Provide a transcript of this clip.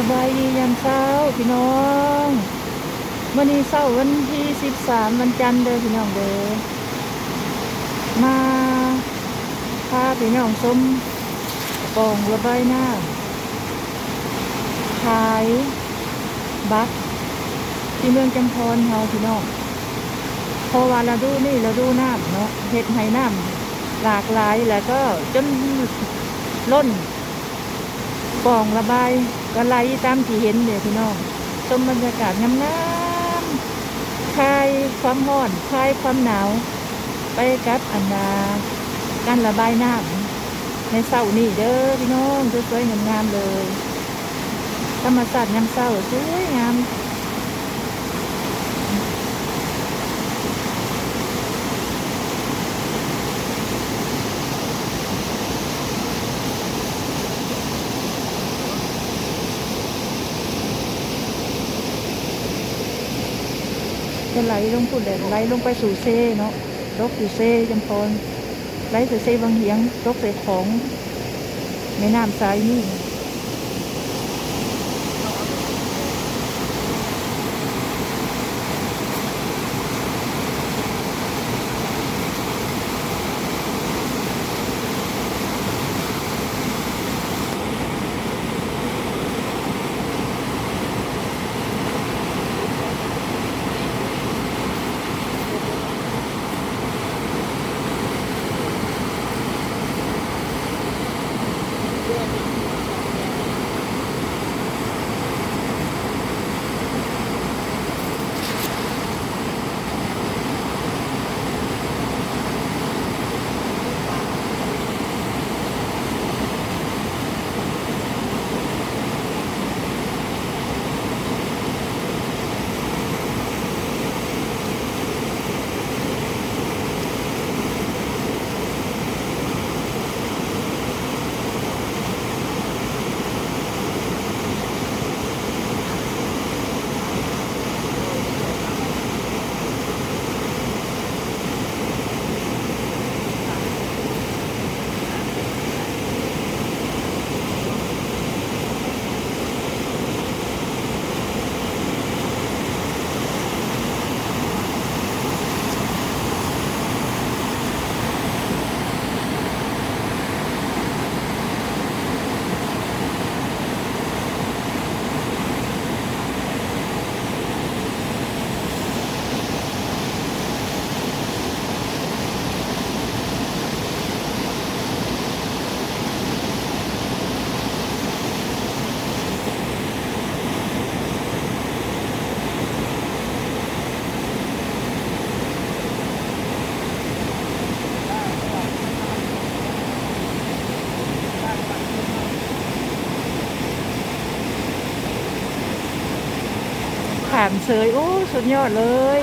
สบายดียามเช้าพี่น้องมื้อนี้เช้าวันที่13วันจันทร์เด้อพี่น้องเด้อมาพาพี่น้องชมกองระบายน้ำขายบัตรที่เมืองจำพรเฮาพี่น้องเพราะว่าฤดูนี้ฤดูน้ำเนาะเฮ็ดให้น้ำหลากหลายแล้วก็จนล้นกองระบายก็ไหลตามที่เห็นเนี่ยพี่น้องชมบรรยากาศงามๆคลายความร้อนคลายความหนาวไปกับการระบายน้ำในเช้านี้เด้อพี่น้องสวยๆงามๆเลยธรรมชาติยามเช้าสวยงามจะไหลลงพุ่นเลยไหลลงไปสู่เซเนาะตกสู่เซจำพรไหลสู่เซบางเหียงตกใส่ของแม่น้ำทรายนี่ผ่านเสยโอ้สุดยอดเลย